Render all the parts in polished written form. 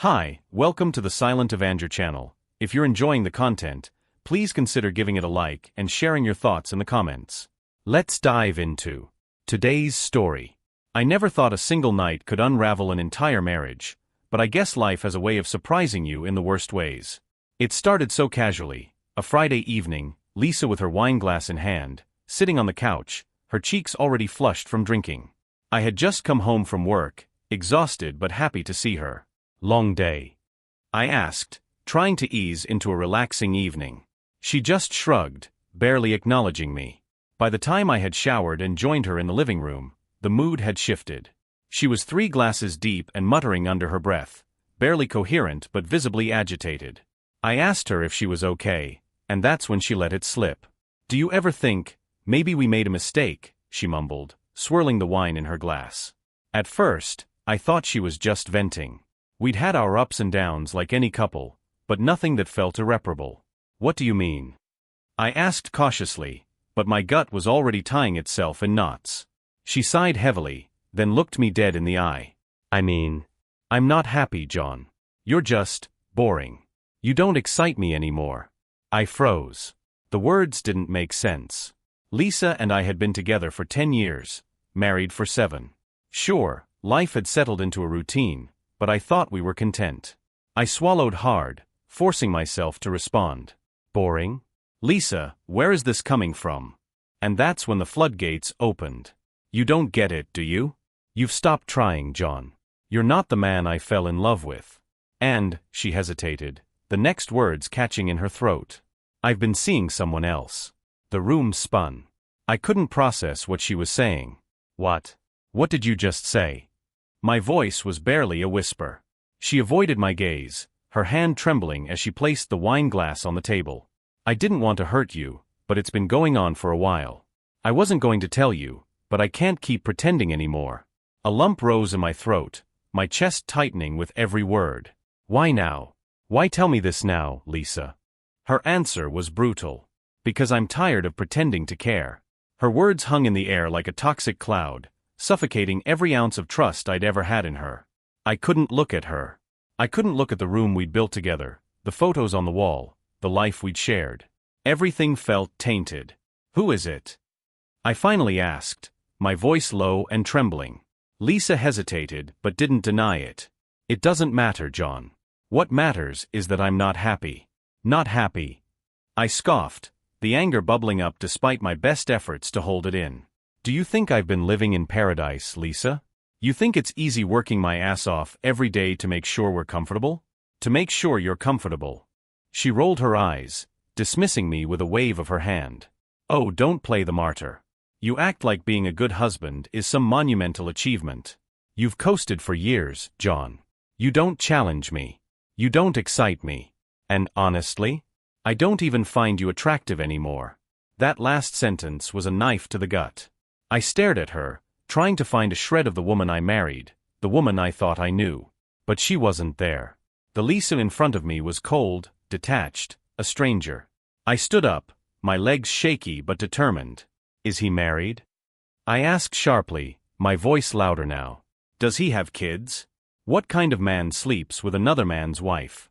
Hi, welcome to the Silent Avenger channel. If you're enjoying the content, please consider giving it a like and sharing your thoughts in the comments. Let's dive into today's story. I never thought a single night could unravel an entire marriage, but I guess life has a way of surprising you in the worst ways. It started so casually, a Friday evening, Lisa with her wine glass in hand, sitting on the couch, her cheeks already flushed from drinking. I had just come home from work, exhausted but happy to see her. Long day? I asked, trying to ease into a relaxing evening. She just shrugged, barely acknowledging me. By the time I had showered and joined her in the living room, the mood had shifted. She was 3 glasses deep and muttering under her breath, barely coherent but visibly agitated. I asked her if she was okay, and that's when she let it slip. "Do you ever think, maybe we made a mistake?" she mumbled, swirling the wine in her glass. At first, I thought she was just venting. We'd had our ups and downs like any couple, but nothing that felt irreparable. "What do you mean?" I asked cautiously, but my gut was already tying itself in knots. She sighed heavily, then looked me dead in the eye. I'm not happy, John. You're just boring. You don't excite me anymore." I froze. The words didn't make sense. Lisa and I had been together for 10 years, married for 7. Sure, life had settled into a routine, but I thought we were content. I swallowed hard, forcing myself to respond. "Boring? Lisa, where is this coming from?" And that's when the floodgates opened. "You don't get it, do you? You've stopped trying, John. You're not the man I fell in love with." And, she hesitated, the next words catching in her throat. "I've been seeing someone else." The room spun. I couldn't process what she was saying. What? What did you just say?" My voice was barely a whisper. She avoided my gaze, her hand trembling as she placed the wine glass on the table. "I didn't want to hurt you, but it's been going on for a while. I wasn't going to tell you, but I can't keep pretending anymore." A lump rose in my throat, my chest tightening with every word. "Why now? Why tell me this now, Lisa?" Her answer was brutal. "Because I'm tired of pretending to care." Her words hung in the air like a toxic cloud, suffocating every ounce of trust I'd ever had in her. I couldn't look at her. I couldn't look at the room we'd built together, the photos on the wall, the life we'd shared. Everything felt tainted. "Who is it?" I finally asked, my voice low and trembling. Lisa hesitated but didn't deny it. "It doesn't matter, John. What matters is that I'm not happy." "Not happy?" I scoffed, the anger bubbling up despite my best efforts to hold it in. "Do you think I've been living in paradise, Lisa? You think it's easy working my ass off every day to make sure we're comfortable? To make sure you're comfortable?" She rolled her eyes, dismissing me with a wave of her hand. "Oh, don't play the martyr. You act like being a good husband is some monumental achievement. You've coasted for years, John. You don't challenge me. You don't excite me. And honestly, I don't even find you attractive anymore." That last sentence was a knife to the gut. I stared at her, trying to find a shred of the woman I married, the woman I thought I knew. But she wasn't there. The Lisa in front of me was cold, detached, a stranger. I stood up, my legs shaky but determined. "Is he married?" I asked sharply, my voice louder now. "Does he have kids? What kind of man sleeps with another man's wife?"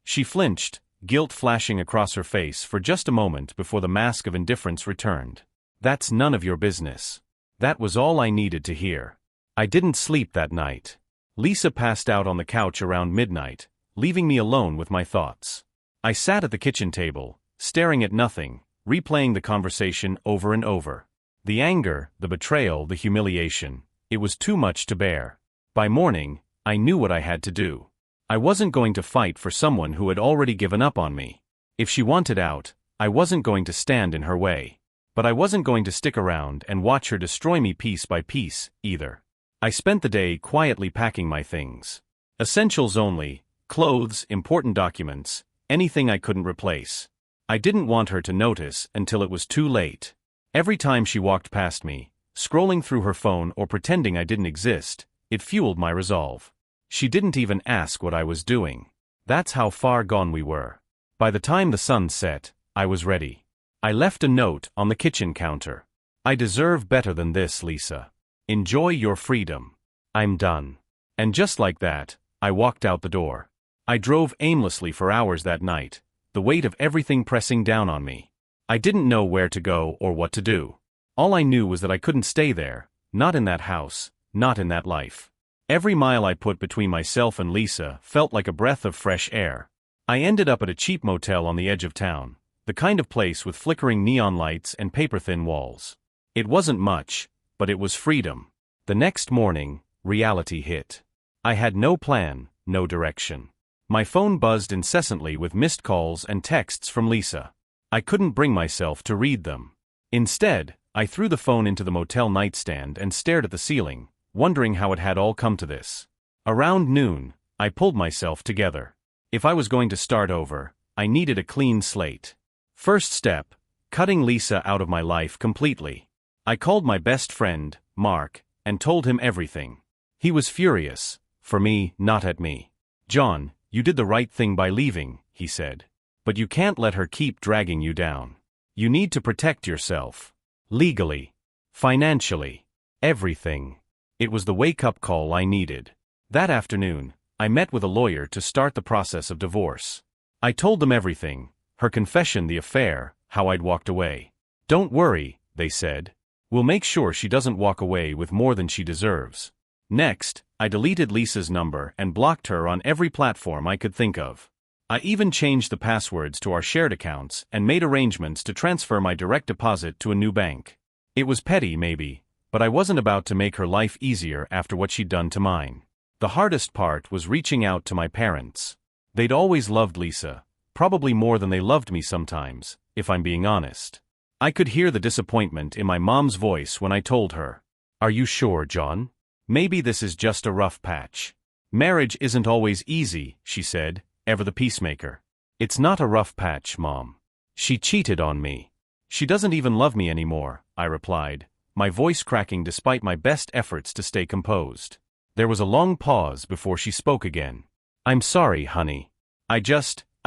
She flinched, guilt flashing across her face for just a moment before the mask of indifference returned. "That's none of your business." That was all I needed to hear. I didn't sleep that night. Lisa passed out on the couch around midnight, leaving me alone with my thoughts. I sat at the kitchen table, staring at nothing, replaying the conversation over and over. The anger, the betrayal, the humiliation. It was too much to bear. By morning, I knew what I had to do. I wasn't going to fight for someone who had already given up on me. If she wanted out, I wasn't going to stand in her way. But I wasn't going to stick around and watch her destroy me piece by piece, either. I spent the day quietly packing my things. Essentials only, clothes, important documents, anything I couldn't replace. I didn't want her to notice until it was too late. Every time she walked past me, scrolling through her phone or pretending I didn't exist, it fueled my resolve. She didn't even ask what I was doing. That's how far gone we were. By the time the sun set, I was ready. I left a note on the kitchen counter. "I deserve better than this, Lisa. Enjoy your freedom. I'm done." And just like that, I walked out the door. I drove aimlessly for hours that night, the weight of everything pressing down on me. I didn't know where to go or what to do. All I knew was that I couldn't stay there, not in that house, not in that life. Every mile I put between myself and Lisa felt like a breath of fresh air. I ended up at a cheap motel on the edge of town, the kind of place with flickering neon lights and paper-thin walls. It wasn't much, but it was freedom. The next morning, reality hit. I had no plan, no direction. My phone buzzed incessantly with missed calls and texts from Lisa. I couldn't bring myself to read them. Instead, I threw the phone into the motel nightstand and stared at the ceiling, wondering how it had all come to this. Around noon, I pulled myself together. If I was going to start over, I needed a clean slate. First step, cutting Lisa out of my life completely. I called my best friend, Mark, and told him everything. He was furious, for me, not at me. "John, you did the right thing by leaving," he said. "But you can't let her keep dragging you down. You need to protect yourself. Legally. Financially. Everything." It was the wake-up call I needed. That afternoon, I met with a lawyer to start the process of divorce. I told them everything, her confession, the affair, how I'd walked away. "Don't worry," they said. "We'll make sure she doesn't walk away with more than she deserves." Next, I deleted Lisa's number and blocked her on every platform I could think of. I even changed the passwords to our shared accounts and made arrangements to transfer my direct deposit to a new bank. It was petty, maybe, but I wasn't about to make her life easier after what she'd done to mine. The hardest part was reaching out to my parents. They'd always loved Lisa, probably more than they loved me sometimes, if I'm being honest. I could hear the disappointment in my mom's voice when I told her. "Are you sure, John? Maybe this is just a rough patch." "Marriage isn't always easy," she said, ever the peacemaker. "It's not a rough patch, Mom. She cheated on me. She doesn't even love me anymore," I replied, my voice cracking despite my best efforts to stay composed. There was a long pause before she spoke again. "I'm sorry, honey. I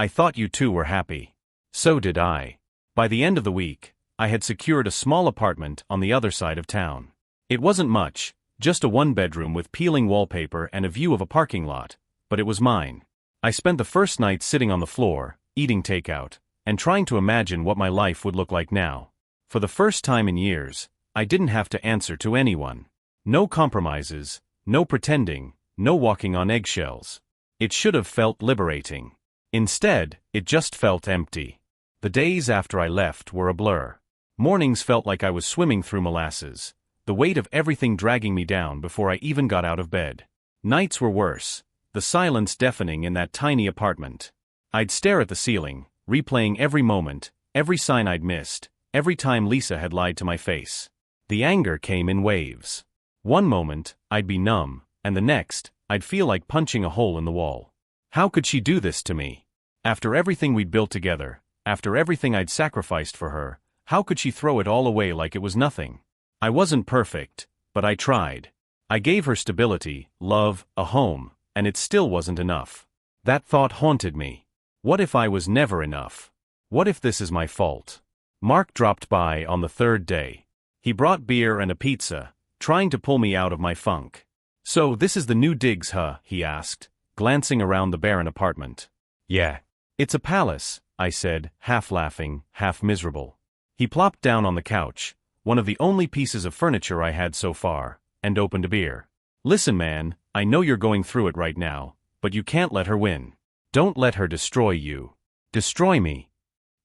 thought you two were happy." So did I. By the end of the week, I had secured a small apartment on the other side of town. It wasn't much, just a one-bedroom with peeling wallpaper and a view of a parking lot, but it was mine. I spent the first night sitting on the floor, eating takeout, and trying to imagine what my life would look like now. For the first time in years, I didn't have to answer to anyone. No compromises, no pretending, no walking on eggshells. It should have felt liberating. Instead, it just felt empty. The days after I left were a blur. Mornings felt like I was swimming through molasses, the weight of everything dragging me down before I even got out of bed. Nights were worse, the silence deafening in that tiny apartment. I'd stare at the ceiling, replaying every moment, every sign I'd missed, every time Lisa had lied to my face. The anger came in waves. One moment, I'd be numb, and the next, I'd feel like punching a hole in the wall. How could she do this to me? After everything we'd built together, after everything I'd sacrificed for her, how could she throw it all away like it was nothing? I wasn't perfect, but I tried. I gave her stability, love, a home, and it still wasn't enough. That thought haunted me. What if I was never enough? What if this is my fault? Mark dropped by on the third day. He brought beer and a pizza, trying to pull me out of my funk. "So this is the new digs, huh?" he asked, glancing around the barren apartment. "Yeah. It's a palace," I said, half laughing, half miserable. He plopped down on the couch, one of the only pieces of furniture I had so far, and opened a beer. "Listen, man, I know you're going through it right now, but you can't let her win. Don't let her destroy you." "Destroy me?"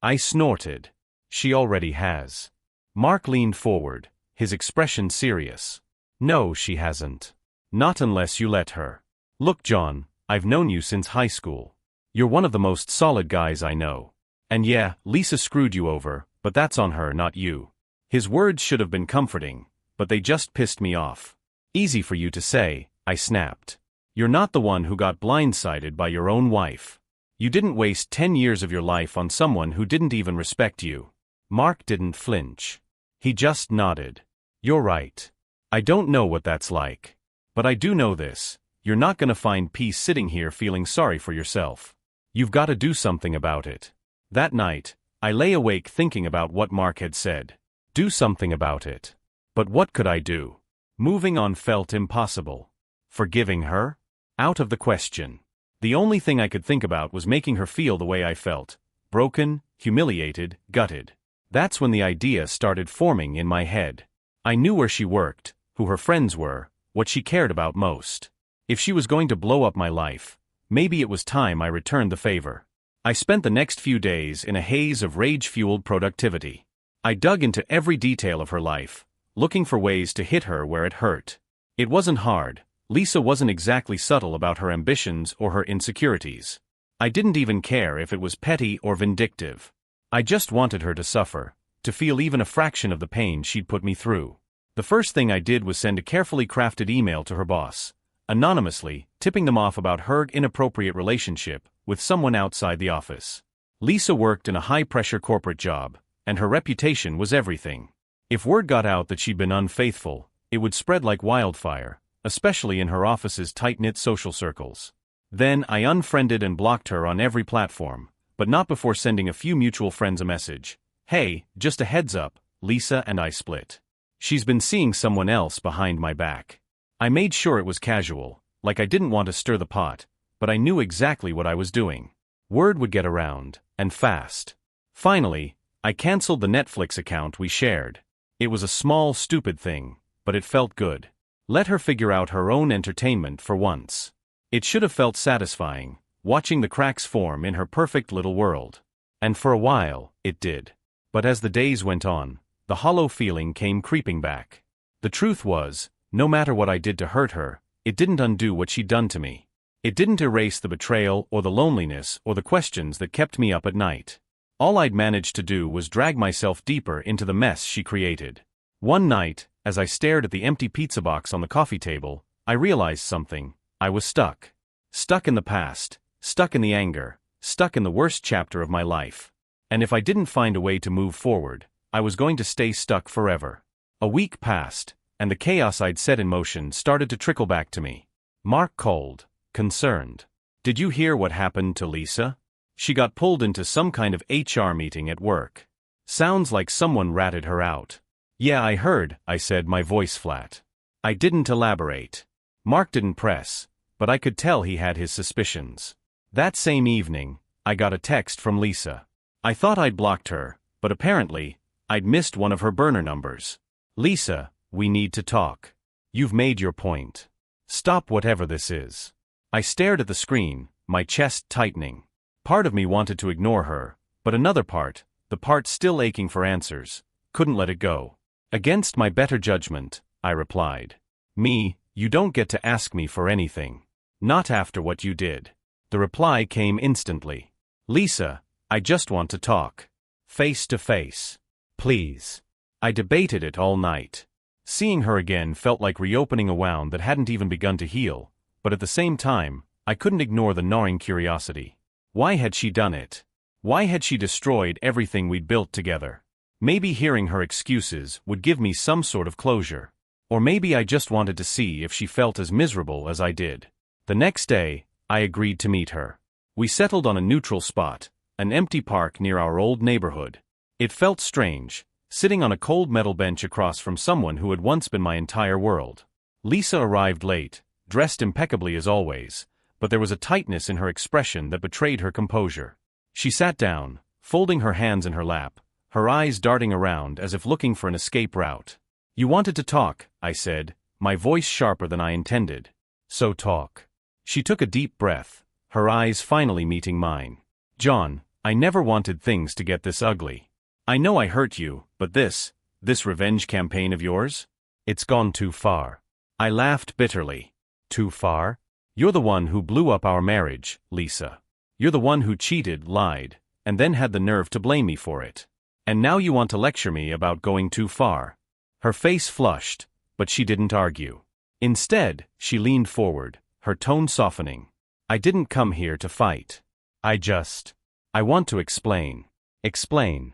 I snorted. "She already has." Mark leaned forward, his expression serious. "No, she hasn't. Not unless you let her. Look, John, I've known you since high school. You're one of the most solid guys I know. And yeah, Lisa screwed you over, but that's on her, not you." His words should have been comforting, but they just pissed me off. "Easy for you to say," I snapped. "You're not the one who got blindsided by your own wife. You didn't waste 10 years of your life on someone who didn't even respect you." Mark didn't flinch. He just nodded. "You're right. I don't know what that's like. But I do know this, you're not gonna find peace sitting here feeling sorry for yourself. You've got to do something about it." That night, I lay awake thinking about what Mark had said. Do something about it. But what could I do? Moving on felt impossible. Forgiving her? Out of the question. The only thing I could think about was making her feel the way I felt. Broken, humiliated, gutted. That's when the idea started forming in my head. I knew where she worked, who her friends were, what she cared about most. If she was going to blow up my life, maybe it was time I returned the favor. I spent the next few days in a haze of rage-fueled productivity. I dug into every detail of her life, looking for ways to hit her where it hurt. It wasn't hard. Lisa wasn't exactly subtle about her ambitions or her insecurities. I didn't even care if it was petty or vindictive. I just wanted her to suffer, to feel even a fraction of the pain she'd put me through. The first thing I did was send a carefully crafted email to her boss, anonymously, tipping them off about her inappropriate relationship with someone outside the office. Lisa worked in a high-pressure corporate job, and her reputation was everything. If word got out that she'd been unfaithful, it would spread like wildfire, especially in her office's tight-knit social circles. Then I unfriended and blocked her on every platform, but not before sending a few mutual friends a message. Hey, just a heads up, Lisa and I split. She's been seeing someone else behind my back. I made sure it was casual, like I didn't want to stir the pot, but I knew exactly what I was doing. Word would get around, and fast. Finally, I canceled the Netflix account we shared. It was a small, stupid thing, but it felt good. Let her figure out her own entertainment for once. It should have felt satisfying, watching the cracks form in her perfect little world. And for a while, it did. But as the days went on, the hollow feeling came creeping back. The truth was, no matter what I did to hurt her, it didn't undo what she'd done to me. It didn't erase the betrayal or the loneliness or the questions that kept me up at night. All I'd managed to do was drag myself deeper into the mess she created. One night, as I stared at the empty pizza box on the coffee table, I realized something. I was stuck. Stuck in the past, stuck in the anger, stuck in the worst chapter of my life. And if I didn't find a way to move forward, I was going to stay stuck forever. A week passed, and the chaos I'd set in motion started to trickle back to me. Mark called, concerned. Did you hear what happened to Lisa? She got pulled into some kind of HR meeting at work. Sounds like someone ratted her out. Yeah, I heard, I said, my voice flat. I didn't elaborate. Mark didn't press, but I could tell he had his suspicions. That same evening, I got a text from Lisa. I thought I'd blocked her, but apparently, I'd missed one of her burner numbers. Lisa, we need to talk. You've made your point. Stop whatever this is. I stared at the screen, my chest tightening. Part of me wanted to ignore her, but another part, the part still aching for answers, couldn't let it go. Against my better judgment, I replied. You don't get to ask me for anything. Not after what you did. The reply came instantly. Lisa, I just want to talk. Face to face. Please. I debated it all night. Seeing her again felt like reopening a wound that hadn't even begun to heal, but at the same time, I couldn't ignore the gnawing curiosity. Why had she done it? Why had she destroyed everything we'd built together? Maybe hearing her excuses would give me some sort of closure. Or maybe I just wanted to see if she felt as miserable as I did. The next day, I agreed to meet her. We settled on a neutral spot, an empty park near our old neighborhood. It felt strange, sitting on a cold metal bench across from someone who had once been my entire world. Lisa arrived late, dressed impeccably as always, but there was a tightness in her expression that betrayed her composure. She sat down, folding her hands in her lap, her eyes darting around as if looking for an escape route. You wanted to talk, I said, my voice sharper than I intended. So talk. She took a deep breath, her eyes finally meeting mine. John, I never wanted things to get this ugly. I know I hurt you, but this revenge campaign of yours? It's gone too far. I laughed bitterly. Too far? You're the one who blew up our marriage, Lisa. You're the one who cheated, lied, and then had the nerve to blame me for it. And now you want to lecture me about going too far. Her face flushed, but she didn't argue. Instead, she leaned forward, her tone softening. I didn't come here to fight. I want to explain. Explain.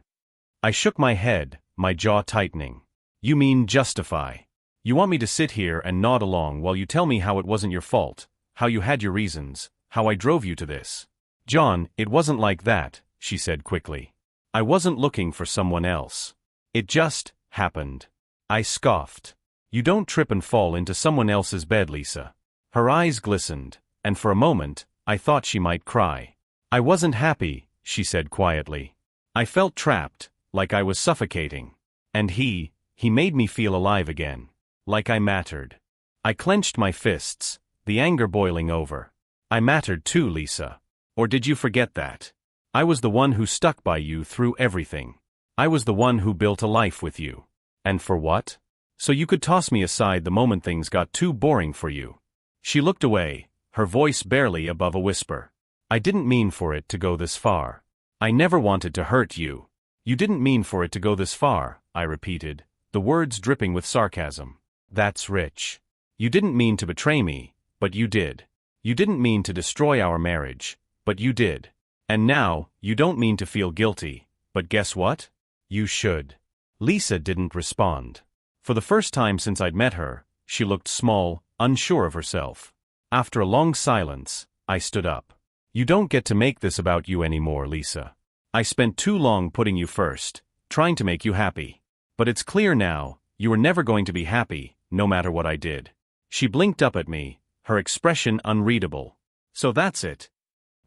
I shook my head, my jaw tightening. You mean justify. You want me to sit here and nod along while you tell me how it wasn't your fault, how you had your reasons, how I drove you to this. John, it wasn't like that, she said quickly. I wasn't looking for someone else. It just happened. I scoffed. You don't trip and fall into someone else's bed, Lisa. Her eyes glistened, and for a moment, I thought she might cry. I wasn't happy, she said quietly. I felt trapped, like I was suffocating. And he made me feel alive again. Like I mattered. I clenched my fists, the anger boiling over. I mattered too, Lisa. Or did you forget that? I was the one who stuck by you through everything. I was the one who built a life with you. And for what? So you could toss me aside the moment things got too boring for you. She looked away, her voice barely above a whisper. I didn't mean for it to go this far. I never wanted to hurt you. You didn't mean for it to go this far, I repeated, the words dripping with sarcasm. That's rich. You didn't mean to betray me, but you did. You didn't mean to destroy our marriage, but you did. And now, you don't mean to feel guilty, but guess what? You should. Lisa didn't respond. For the first time since I'd met her, she looked small, unsure of herself. After a long silence, I stood up. You don't get to make this about you anymore, Lisa. I spent too long putting you first, trying to make you happy. But it's clear now, you were never going to be happy, no matter what I did. She blinked up at me, her expression unreadable. So that's it.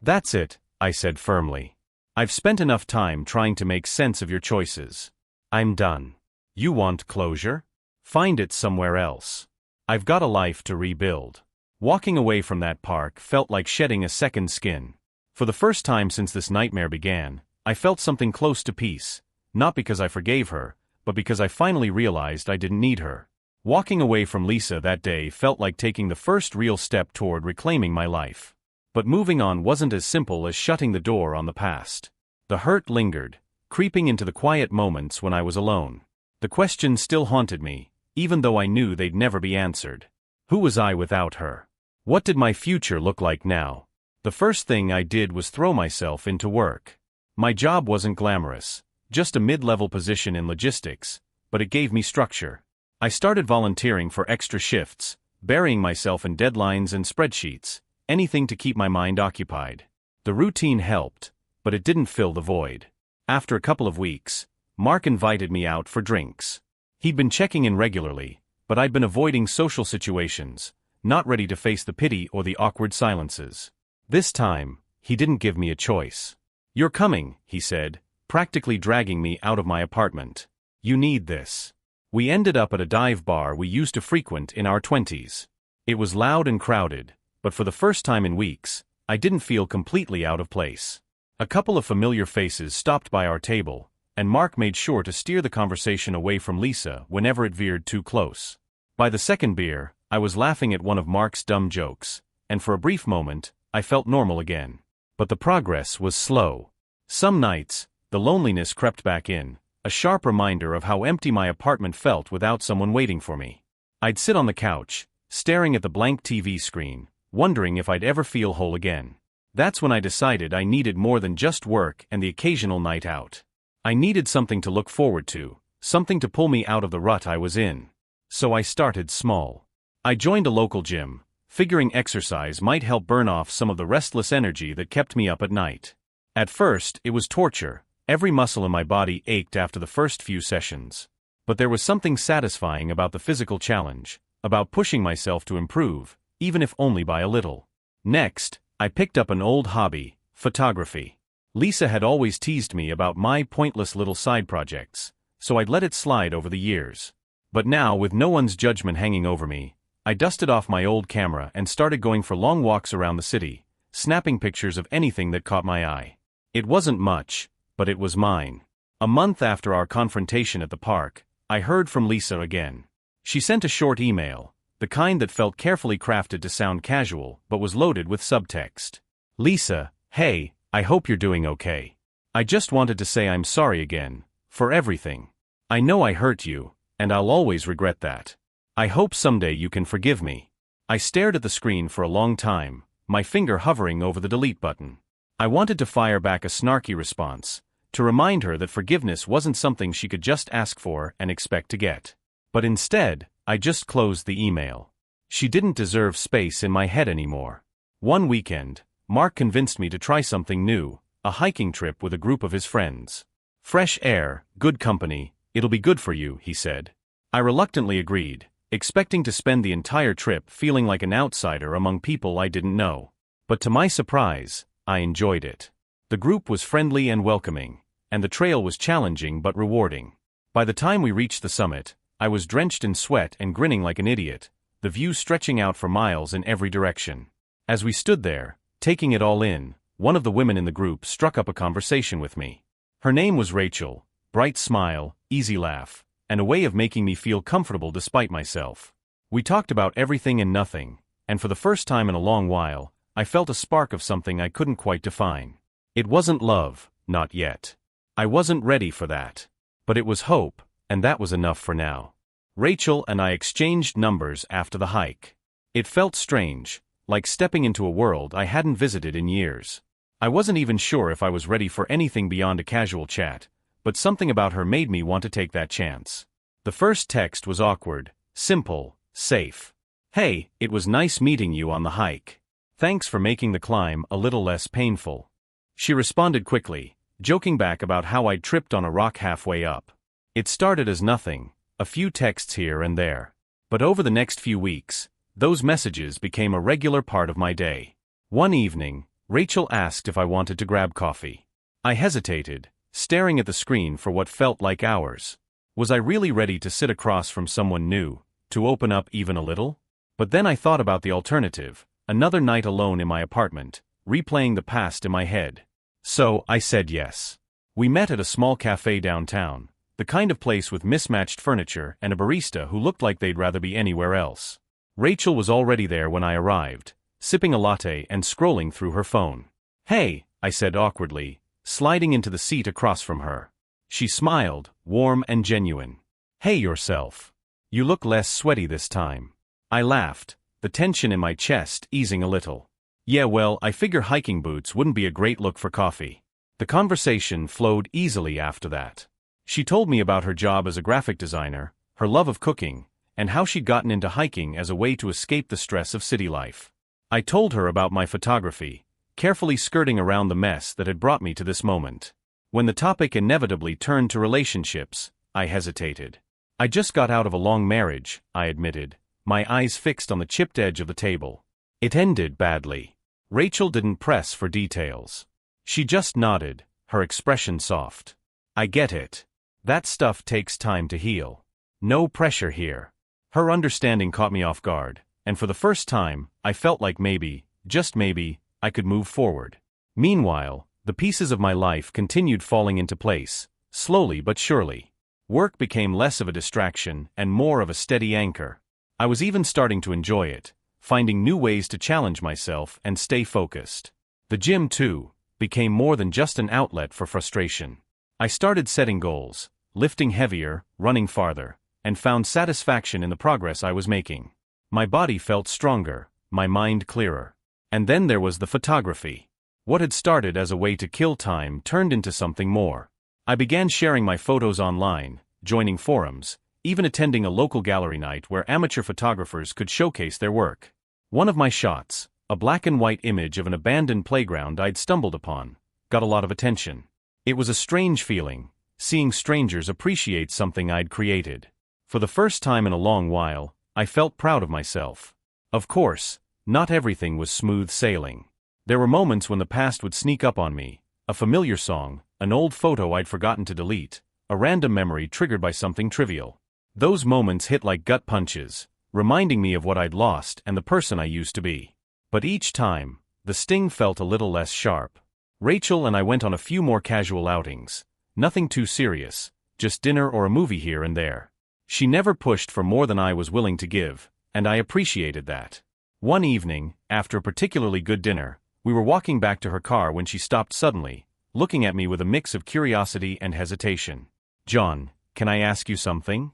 That's it, I said firmly. I've spent enough time trying to make sense of your choices. I'm done. You want closure? Find it somewhere else. I've got a life to rebuild. Walking away from that park felt like shedding a second skin. For the first time since this nightmare began, I felt something close to peace, not because I forgave her, but because I finally realized I didn't need her. Walking away from Lisa that day felt like taking the first real step toward reclaiming my life. But moving on wasn't as simple as shutting the door on the past. The hurt lingered, creeping into the quiet moments when I was alone. The questions still haunted me, even though I knew they'd never be answered. Who was I without her? What did my future look like now? The first thing I did was throw myself into work. My job wasn't glamorous, just a mid-level position in logistics, but it gave me structure. I started volunteering for extra shifts, burying myself in deadlines and spreadsheets, anything to keep my mind occupied. The routine helped, but it didn't fill the void. After a couple of weeks, Mark invited me out for drinks. He'd been checking in regularly, but I'd been avoiding social situations, not ready to face the pity or the awkward silences. This time, he didn't give me a choice. You're coming, he said, practically dragging me out of my apartment. You need this. We ended up at a dive bar we used to frequent in our 20s. It was loud and crowded, but for the first time in weeks, I didn't feel completely out of place. A couple of familiar faces stopped by our table, and Mark made sure to steer the conversation away from Lisa whenever it veered too close. By the second beer, I was laughing at one of Mark's dumb jokes, and for a brief moment, I felt normal again. But the progress was slow. Some nights, the loneliness crept back in, a sharp reminder of how empty my apartment felt without someone waiting for me. I'd sit on the couch, staring at the blank TV screen, wondering if I'd ever feel whole again. That's when I decided I needed more than just work and the occasional night out. I needed something to look forward to, something to pull me out of the rut I was in. So I started small. I joined a local gym, figuring exercise might help burn off some of the restless energy that kept me up at night. At first, it was torture. Every muscle in my body ached after the first few sessions. But there was something satisfying about the physical challenge, about pushing myself to improve, even if only by a little. Next, I picked up an old hobby, photography. Lisa had always teased me about my pointless little side projects, so I'd let it slide over the years. But now, with no one's judgment hanging over me, I dusted off my old camera and started going for long walks around the city, snapping pictures of anything that caught my eye. It wasn't much, but it was mine. A month after our confrontation at the park, I heard from Lisa again. She sent a short email, the kind that felt carefully crafted to sound casual but was loaded with subtext. Lisa, hey, I hope you're doing okay. I just wanted to say I'm sorry again, for everything. I know I hurt you, and I'll always regret that. I hope someday you can forgive me. I stared at the screen for a long time, my finger hovering over the delete button. I wanted to fire back a snarky response, to remind her that forgiveness wasn't something she could just ask for and expect to get. But instead, I just closed the email. She didn't deserve space in my head anymore. One weekend, Mark convinced me to try something new, a hiking trip with a group of his friends. Fresh air, good company, it'll be good for you, he said. I reluctantly agreed, expecting to spend the entire trip feeling like an outsider among people I didn't know. But to my surprise, I enjoyed it. The group was friendly and welcoming, and the trail was challenging but rewarding. By the time we reached the summit, I was drenched in sweat and grinning like an idiot, the view stretching out for miles in every direction. As we stood there, taking it all in, one of the women in the group struck up a conversation with me. Her name was Rachel, bright smile, easy laugh, and a way of making me feel comfortable despite myself. We talked about everything and nothing, and for the first time in a long while, I felt a spark of something I couldn't quite define. It wasn't love, not yet. I wasn't ready for that. But it was hope, and that was enough for now. Rachel and I exchanged numbers after the hike. It felt strange, like stepping into a world I hadn't visited in years. I wasn't even sure if I was ready for anything beyond a casual chat, but something about her made me want to take that chance. The first text was awkward, simple, safe. "Hey, it was nice meeting you on the hike. Thanks for making the climb a little less painful." She responded quickly, joking back about how I'd tripped on a rock halfway up. It started as nothing, a few texts here and there. But over the next few weeks, those messages became a regular part of my day. One evening, Rachel asked if I wanted to grab coffee. I hesitated, staring at the screen for what felt like hours. Was I really ready to sit across from someone new, to open up even a little? But then I thought about the alternative, another night alone in my apartment, replaying the past in my head. So, I said yes. We met at a small cafe downtown, the kind of place with mismatched furniture and a barista who looked like they'd rather be anywhere else. Rachel was already there when I arrived, sipping a latte and scrolling through her phone. "Hey," I said awkwardly, sliding into the seat across from her. She smiled, warm and genuine. "Hey yourself. You look less sweaty this time." I laughed, the tension in my chest easing a little. "Yeah, well, I figure hiking boots wouldn't be a great look for coffee." The conversation flowed easily after that. She told me about her job as a graphic designer, her love of cooking, and how she'd gotten into hiking as a way to escape the stress of city life. I told her about my photography, carefully skirting around the mess that had brought me to this moment. When the topic inevitably turned to relationships, I hesitated. I just got out of a long marriage, I admitted, my eyes fixed on the chipped edge of the table. It ended badly. Rachel didn't press for details. She just nodded, her expression soft. "I get it. That stuff takes time to heal. No pressure here." Her understanding caught me off guard, and for the first time, I felt like maybe, just maybe, I could move forward. Meanwhile, the pieces of my life continued falling into place, slowly but surely. Work became less of a distraction and more of a steady anchor. I was even starting to enjoy it, finding new ways to challenge myself and stay focused. The gym, too, became more than just an outlet for frustration. I started setting goals, lifting heavier, running farther, and found satisfaction in the progress I was making. My body felt stronger, my mind clearer. And then there was the photography. What had started as a way to kill time turned into something more. I began sharing my photos online, joining forums, even attending a local gallery night where amateur photographers could showcase their work. One of my shots, a black and white image of an abandoned playground I'd stumbled upon, got a lot of attention. It was a strange feeling, seeing strangers appreciate something I'd created. For the first time in a long while, I felt proud of myself. Of course, not everything was smooth sailing. There were moments when the past would sneak up on me, a familiar song, an old photo I'd forgotten to delete, a random memory triggered by something trivial. Those moments hit like gut punches, reminding me of what I'd lost and the person I used to be. But each time, the sting felt a little less sharp. Rachel and I went on a few more casual outings, nothing too serious, just dinner or a movie here and there. She never pushed for more than I was willing to give, and I appreciated that. One evening, after a particularly good dinner, we were walking back to her car when she stopped suddenly, looking at me with a mix of curiosity and hesitation. "John, can I ask you something?"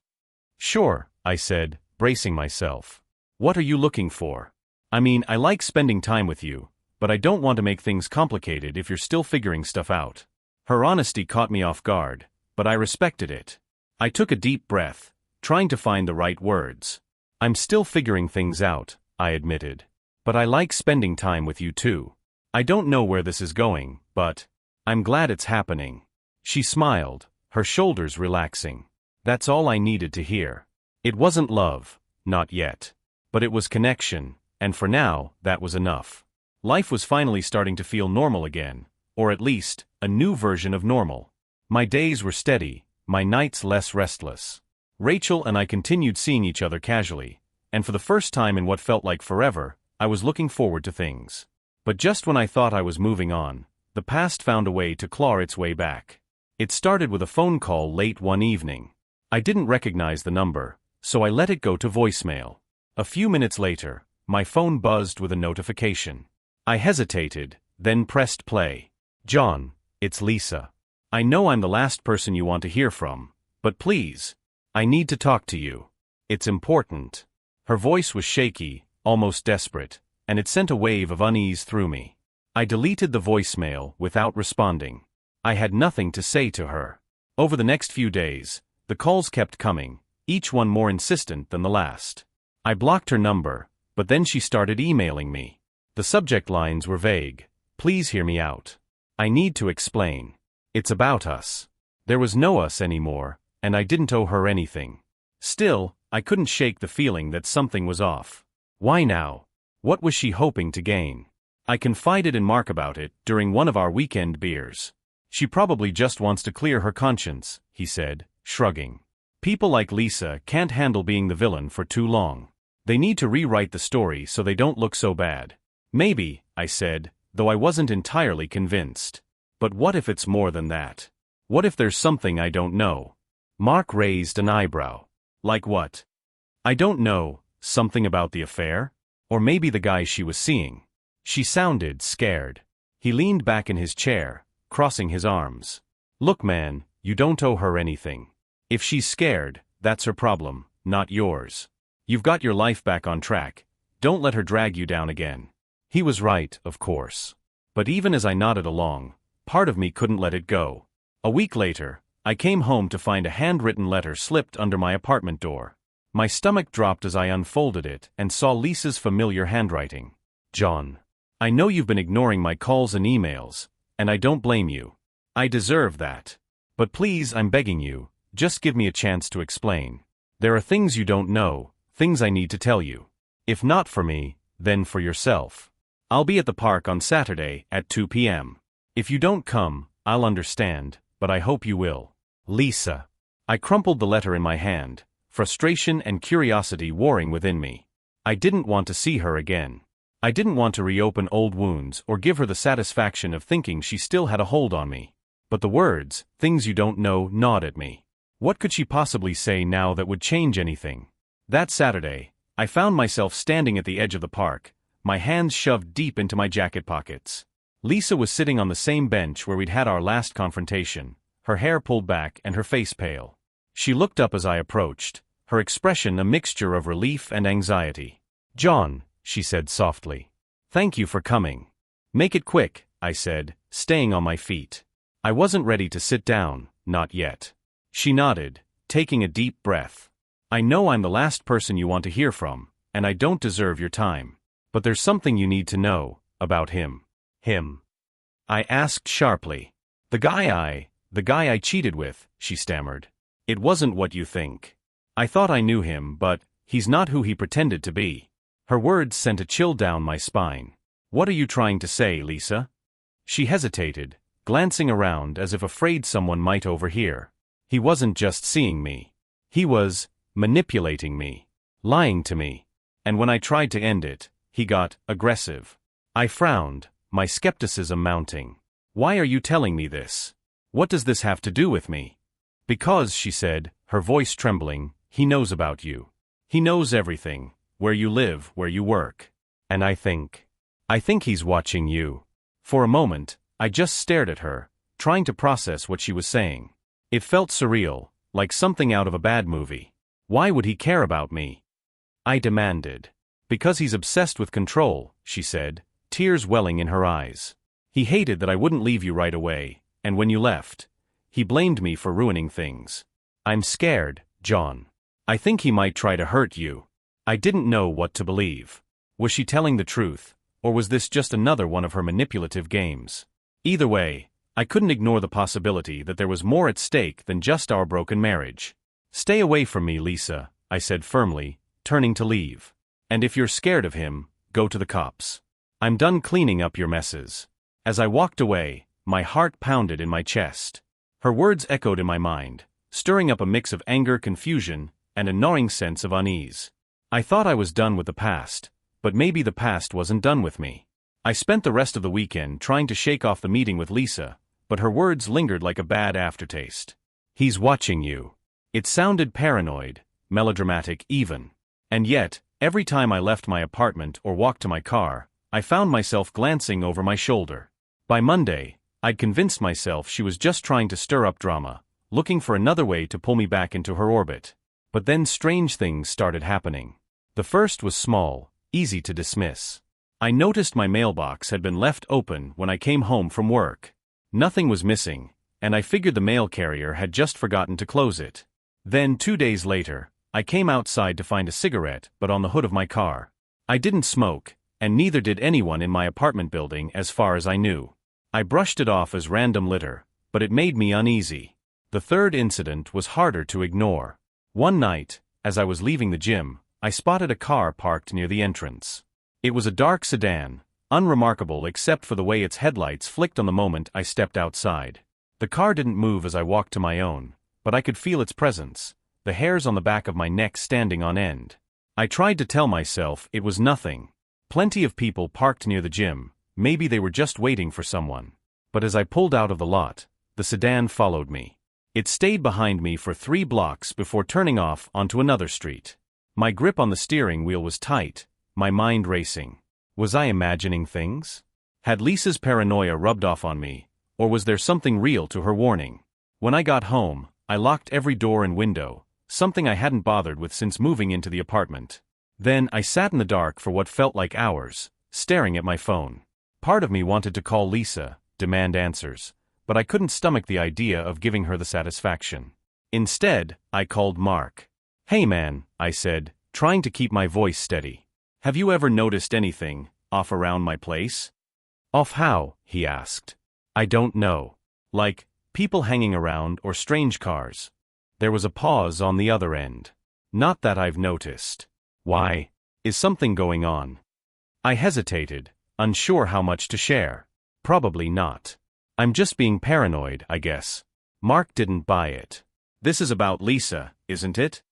"Sure," I said, bracing myself. "What are you looking for?" "I mean, I like spending time with you, but I don't want to make things complicated if you're still figuring stuff out." Her honesty caught me off guard, but I respected it. I took a deep breath, trying to find the right words. "I'm still figuring things out," I admitted. "But I like spending time with you too. I don't know where this is going, but I'm glad it's happening." She smiled, her shoulders relaxing. That's all I needed to hear. It wasn't love, not yet. But it was connection, and for now, that was enough. Life was finally starting to feel normal again, or at least, a new version of normal. My days were steady, my nights less restless. Rachel and I continued seeing each other casually, and for the first time in what felt like forever, I was looking forward to things. But just when I thought I was moving on, the past found a way to claw its way back. It started with a phone call late one evening. I didn't recognize the number, so I let it go to voicemail. A few minutes later, my phone buzzed with a notification. I hesitated, then pressed play. "John, it's Lisa. I know I'm the last person you want to hear from, but please, I need to talk to you. It's important." Her voice was shaky, almost desperate, and it sent a wave of unease through me. I deleted the voicemail without responding. I had nothing to say to her. Over the next few days, the calls kept coming, each one more insistent than the last. I blocked her number, but then she started emailing me. The subject lines were vague. "Please hear me out. I need to explain. It's about us." There was no us anymore, and I didn't owe her anything. Still, I couldn't shake the feeling that something was off. Why now? What was she hoping to gain? I confided in Mark about it during one of our weekend beers. "She probably just wants to clear her conscience," he said, shrugging. "People like Lisa can't handle being the villain for too long. They need to rewrite the story so they don't look so bad." "Maybe," I said, though I wasn't entirely convinced. "But what if it's more than that? What if there's something I don't know?" Mark raised an eyebrow. "Like what?" "I don't know, something about the affair? Or maybe the guy she was seeing." She sounded scared. He leaned back in his chair, crossing his arms. "Look man, you don't owe her anything. If she's scared, that's her problem, not yours. You've got your life back on track. Don't let her drag you down again." He was right, of course. But even as I nodded along, part of me couldn't let it go. A week later, I came home to find a handwritten letter slipped under my apartment door. My stomach dropped as I unfolded it and saw Lisa's familiar handwriting. "John, I know you've been ignoring my calls and emails, and I don't blame you. I deserve that. But please, I'm begging you, just give me a chance to explain. There are things you don't know, things I need to tell you. If not for me, then for yourself. I'll be at the park on Saturday at 2 p.m. If you don't come, I'll understand, but I hope you will. Lisa." I crumpled the letter in my hand, frustration and curiosity warring within me. I didn't want to see her again. I didn't want to reopen old wounds or give her the satisfaction of thinking she still had a hold on me. But the words, "things you don't know," gnawed at me. What could she possibly say now that would change anything? That Saturday, I found myself standing at the edge of the park, my hands shoved deep into my jacket pockets. Lisa was sitting on the same bench where we'd had our last confrontation, her hair pulled back and her face pale. She looked up as I approached, her expression a mixture of relief and anxiety. "John," she said softly. "Thank you for coming." "Make it quick," I said, staying on my feet. I wasn't ready to sit down, not yet. She nodded, taking a deep breath. "I know I'm the last person you want to hear from, and I don't deserve your time. But there's something you need to know, about him." "Him?" I asked sharply. The guy I cheated with," she stammered. "It wasn't what you think. I thought I knew him, but he's not who he pretended to be." Her words sent a chill down my spine. "What are you trying to say, Lisa?" She hesitated, glancing around as if afraid someone might overhear. "He wasn't just seeing me. He was manipulating me, lying to me. And when I tried to end it, he got aggressive." I frowned, my skepticism mounting. "Why are you telling me this? What does this have to do with me?" "Because," she said, her voice trembling, "he knows about you. He knows everything, where you live, where you work. And I think he's watching you." For a moment, I just stared at her, trying to process what she was saying. It felt surreal, like something out of a bad movie. "Why would he care about me?" I demanded. "Because he's obsessed with control," she said, tears welling in her eyes. "He hated that I wouldn't leave you right away, and when you left, he blamed me for ruining things. I'm scared, John. I think he might try to hurt you." I didn't know what to believe. Was she telling the truth, or was this just another one of her manipulative games? Either way, I couldn't ignore the possibility that there was more at stake than just our broken marriage. "Stay away from me, Lisa," I said firmly, turning to leave. "And if you're scared of him, go to the cops." I'm done cleaning up your messes. As I walked away, my heart pounded in my chest. Her words echoed in my mind, stirring up a mix of anger, confusion, and a gnawing sense of unease. I thought I was done with the past, but maybe the past wasn't done with me. I spent the rest of the weekend trying to shake off the meeting with Lisa, but her words lingered like a bad aftertaste. He's watching you. It sounded paranoid, melodramatic even. And yet, every time I left my apartment or walked to my car, I found myself glancing over my shoulder. By Monday, I'd convinced myself she was just trying to stir up drama, looking for another way to pull me back into her orbit. But then strange things started happening. The first was small, easy to dismiss. I noticed my mailbox had been left open when I came home from work. Nothing was missing, and I figured the mail carrier had just forgotten to close it. Then 2 days later, I came outside to find a cigarette but on the hood of my car. I didn't smoke, and neither did anyone in my apartment building as far as I knew. I brushed it off as random litter, but it made me uneasy. The third incident was harder to ignore. One night, as I was leaving the gym, I spotted a car parked near the entrance. It was a dark sedan, unremarkable except for the way its headlights flicked on the moment I stepped outside. The car didn't move as I walked to my own, but I could feel its presence, the hairs on the back of my neck standing on end. I tried to tell myself it was nothing. Plenty of people parked near the gym, maybe they were just waiting for someone. But as I pulled out of the lot, the sedan followed me. It stayed behind me for 3 blocks before turning off onto another street. My grip on the steering wheel was tight, my mind racing. Was I imagining things? Had Lisa's paranoia rubbed off on me, or was there something real to her warning? When I got home, I locked every door and window, something I hadn't bothered with since moving into the apartment. Then I sat in the dark for what felt like hours, staring at my phone. Part of me wanted to call Lisa, demand answers, but I couldn't stomach the idea of giving her the satisfaction. Instead, I called Mark. "Hey man," I said, trying to keep my voice steady. "Have you ever noticed anything off around my place?" "Off how?" he asked. "I don't know. Like, people hanging around or strange cars." There was a pause on the other end. "Not that I've noticed." "Why? Is something going on?" I hesitated, unsure how much to share. "Probably not. I'm just being paranoid, I guess." Mark didn't buy it. "This is about Lisa, isn't it?"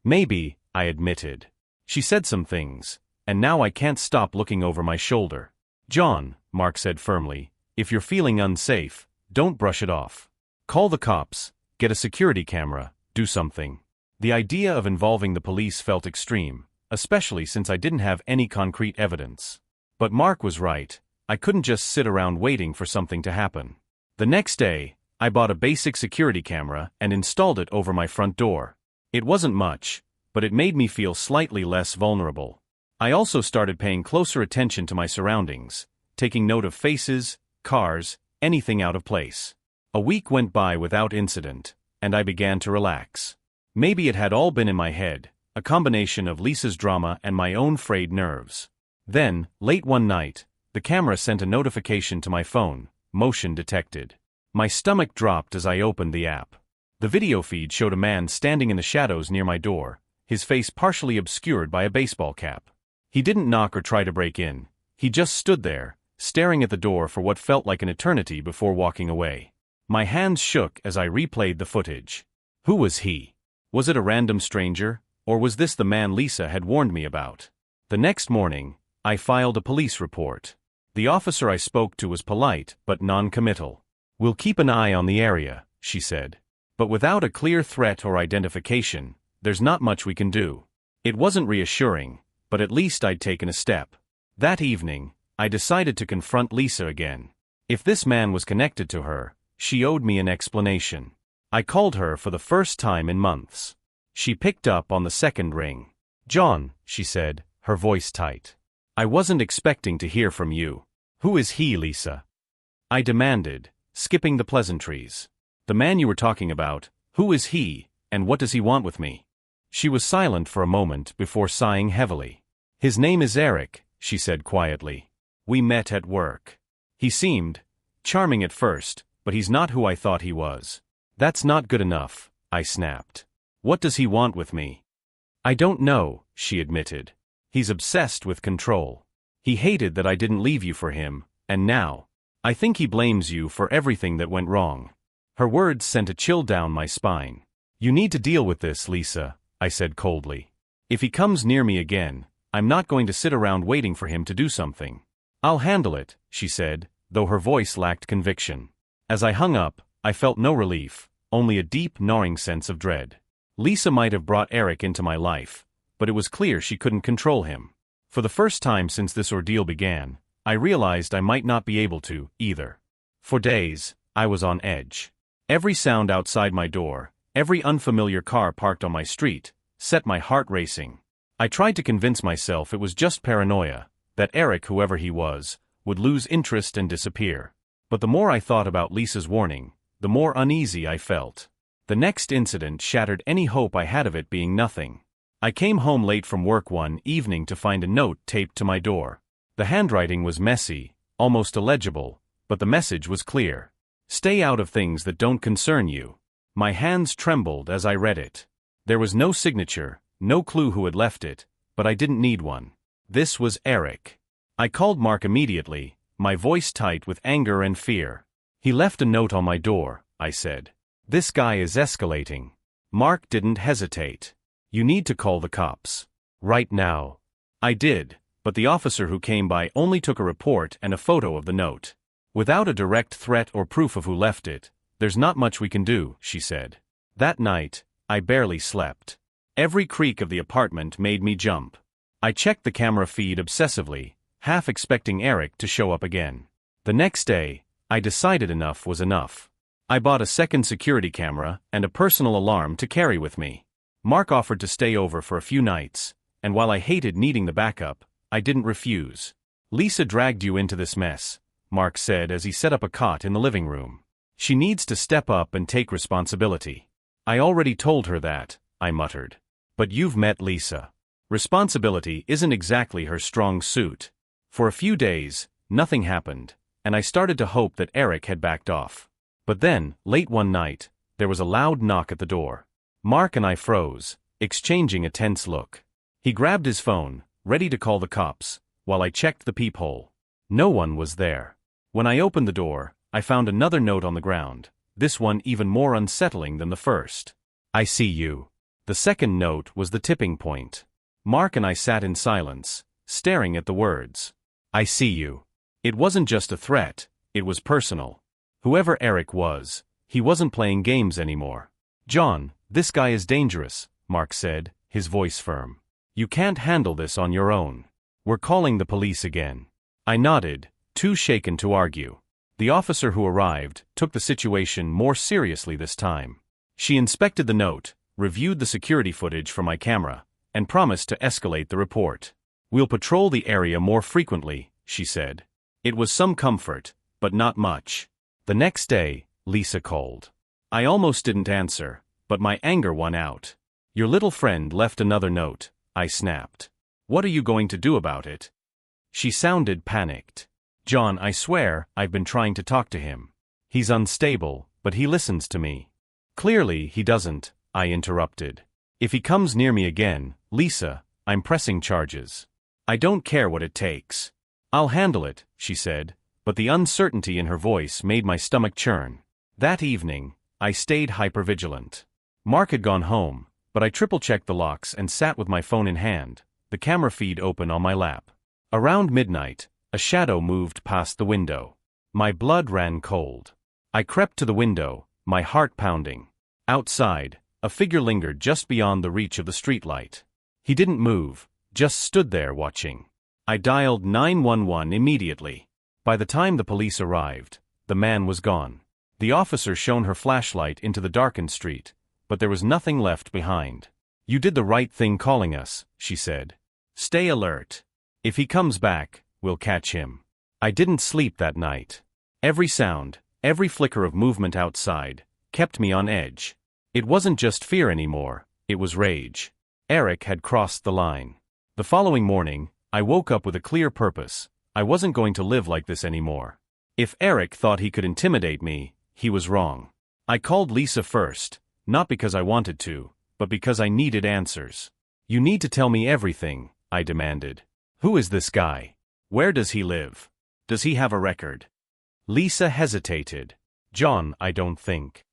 "Maybe," I admitted. "She said some things, and now I can't stop looking over my shoulder." "John," Mark said firmly, "if you're feeling unsafe, don't brush it off. Call the cops, get a security camera, do something." The idea of involving the police felt extreme, especially since I didn't have any concrete evidence. But Mark was right. I couldn't just sit around waiting for something to happen. The next day, I bought a basic security camera and installed it over my front door. It wasn't much, but it made me feel slightly less vulnerable. I also started paying closer attention to my surroundings, taking note of faces, cars, anything out of place. A week went by without incident, and I began to relax. Maybe it had all been in my head, a combination of Lisa's drama and my own frayed nerves. Then, late one night, the camera sent a notification to my phone, motion detected. My stomach dropped as I opened the app. The video feed showed a man standing in the shadows near my door, his face partially obscured by a baseball cap. He didn't knock or try to break in. He just stood there, staring at the door for what felt like an eternity before walking away. My hands shook as I replayed the footage. Who was he? Was it a random stranger, or was this the man Lisa had warned me about? The next morning, I filed a police report. The officer I spoke to was polite but non-committal. "We'll keep an eye on the area," she said. "But without a clear threat or identification, there's not much we can do." It wasn't reassuring, but at least I'd taken a step. That evening, I decided to confront Lisa again. If this man was connected to her, she owed me an explanation. I called her for the first time in months. She picked up on the second ring. "John," she said, her voice tight. "I wasn't expecting to hear from you." "Who is he, Lisa?" I demanded, skipping the pleasantries. "The man you were talking about, who is he, and what does he want with me?" She was silent for a moment before sighing heavily. "His name is Eric," she said quietly. "We met at work. He seemed charming at first, but he's not who I thought he was." "That's not good enough," I snapped. "What does he want with me?" "I don't know," she admitted. "He's obsessed with control." He hated that I didn't leave you for him, and now, I think he blames you for everything that went wrong. Her words sent a chill down my spine. You need to deal with this, Lisa, I said coldly. If he comes near me again, I'm not going to sit around waiting for him to do something. I'll handle it, she said, though her voice lacked conviction. As I hung up, I felt no relief, only a deep, gnawing sense of dread. Lisa might have brought Eric into my life, but it was clear she couldn't control him. For the first time since this ordeal began, I realized I might not be able to, either. For days, I was on edge. Every sound outside my door, every unfamiliar car parked on my street, set my heart racing. I tried to convince myself it was just paranoia, that Eric, whoever he was, would lose interest and disappear. But the more I thought about Lisa's warning, the more uneasy I felt. The next incident shattered any hope I had of it being nothing. I came home late from work one evening to find a note taped to my door. The handwriting was messy, almost illegible, but the message was clear. Stay out of things that don't concern you. My hands trembled as I read it. There was no signature, no clue who had left it, but I didn't need one. This was Eric. I called Mark immediately, my voice tight with anger and fear. He left a note on my door, I said. This guy is escalating. Mark didn't hesitate. You need to call the cops. Right now. I did, but the officer who came by only took a report and a photo of the note. Without a direct threat or proof of who left it, there's not much we can do, she said. That night, I barely slept. Every creak of the apartment made me jump. I checked the camera feed obsessively, half expecting Eric to show up again. The next day, I decided enough was enough. I bought a second security camera and a personal alarm to carry with me. Mark offered to stay over for a few nights, and while I hated needing the backup, I didn't refuse. Lisa dragged you into this mess, Mark said as he set up a cot in the living room. She needs to step up and take responsibility. I already told her that, I muttered. But you've met Lisa. Responsibility isn't exactly her strong suit. For a few days, nothing happened, and I started to hope that Eric had backed off. But then, late one night, there was a loud knock at the door. Mark and I froze, exchanging a tense look. He grabbed his phone, ready to call the cops, while I checked the peephole. No one was there. When I opened the door, I found another note on the ground, this one even more unsettling than the first. I see you. The second note was the tipping point. Mark and I sat in silence, staring at the words. I see you. It wasn't just a threat, it was personal. Whoever Eric was, he wasn't playing games anymore. John, this guy is dangerous, Mark said, his voice firm. You can't handle this on your own. We're calling the police again. I nodded, too shaken to argue. The officer who arrived took the situation more seriously this time. She inspected the note, reviewed the security footage from my camera, and promised to escalate the report. We'll patrol the area more frequently, she said. It was some comfort, but not much. The next day, Lisa called. I almost didn't answer, but my anger won out. Your little friend left another note, I snapped. What are you going to do about it? She sounded panicked. John, I swear, I've been trying to talk to him. He's unstable, but he listens to me. Clearly he doesn't, I interrupted. If he comes near me again, Lisa, I'm pressing charges. I don't care what it takes. I'll handle it, she said, but the uncertainty in her voice made my stomach churn. That evening, I stayed hypervigilant. Mark had gone home, but I triple-checked the locks and sat with my phone in hand, the camera feed open on my lap. Around midnight, a shadow moved past the window. My blood ran cold. I crept to the window, my heart pounding. Outside, a figure lingered just beyond the reach of the streetlight. He didn't move, just stood there watching. I dialed 911 immediately. By the time the police arrived, the man was gone. The officer shone her flashlight into the darkened street, but there was nothing left behind. You did the right thing calling us, she said. Stay alert. If he comes back, we'll catch him. I didn't sleep that night. Every sound, every flicker of movement outside, kept me on edge. It wasn't just fear anymore, it was rage. Eric had crossed the line. The following morning, I woke up with a clear purpose. I wasn't going to live like this anymore. If Eric thought he could intimidate me, he was wrong. I called Lisa first, not because I wanted to, but because I needed answers. You need to tell me everything, I demanded. Who is this guy? Where does he live? Does he have a record? Lisa hesitated. John, I don't think.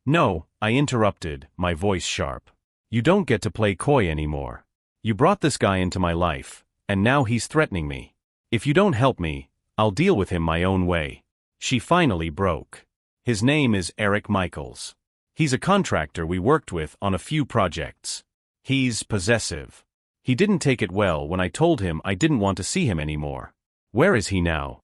No, I interrupted, my voice sharp. You don't get to play coy anymore. You brought this guy into my life, and now he's threatening me. If you don't help me, I'll deal with him my own way. She finally broke. His name is Eric Michaels. He's a contractor we worked with on a few projects. He's possessive. He didn't take it well when I told him I didn't want to see him anymore. Where is he now?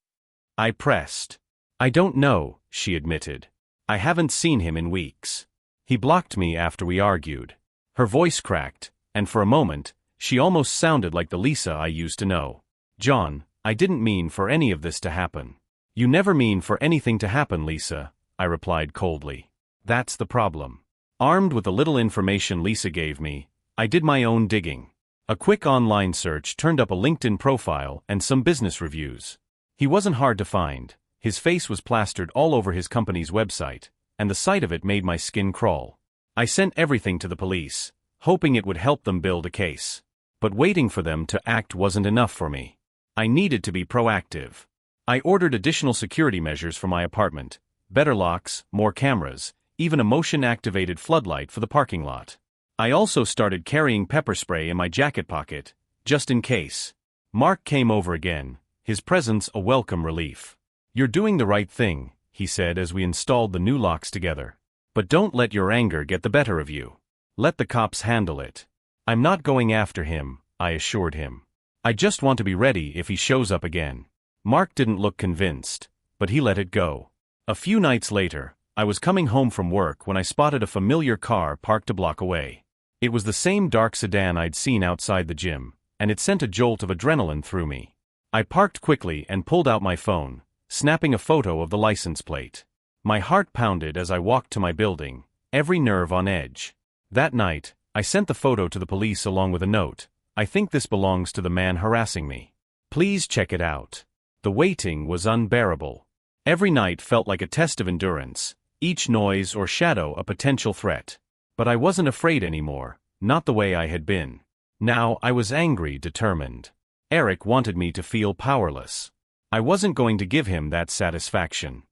I pressed. I don't know, she admitted. I haven't seen him in weeks. He blocked me after we argued. Her voice cracked, and for a moment, she almost sounded like the Lisa I used to know. John, I didn't mean for any of this to happen. You never mean for anything to happen, Lisa, I replied coldly. That's the problem. Armed with the little information Lisa gave me, I did my own digging. A quick online search turned up a LinkedIn profile and some business reviews. He wasn't hard to find. His face was plastered all over his company's website, and the sight of it made my skin crawl. I sent everything to the police, hoping it would help them build a case. But waiting for them to act wasn't enough for me. I needed to be proactive. I ordered additional security measures for my apartment, better locks, more cameras, even a motion-activated floodlight for the parking lot. I also started carrying pepper spray in my jacket pocket, just in case. Mark came over again, his presence a welcome relief. You're doing the right thing, he said as we installed the new locks together. But don't let your anger get the better of you. Let the cops handle it. I'm not going after him, I assured him. I just want to be ready if he shows up again. Mark didn't look convinced, but he let it go. A few nights later, I was coming home from work when I spotted a familiar car parked a block away. It was the same dark sedan I'd seen outside the gym, and it sent a jolt of adrenaline through me. I parked quickly and pulled out my phone, snapping a photo of the license plate. My heart pounded as I walked to my building, every nerve on edge. That night, I sent the photo to the police along with a note. I think this belongs to the man harassing me. Please check it out. The waiting was unbearable. Every night felt like a test of endurance, each noise or shadow a potential threat. But I wasn't afraid anymore, not the way I had been. Now I was angry, determined. Eric wanted me to feel powerless. I wasn't going to give him that satisfaction.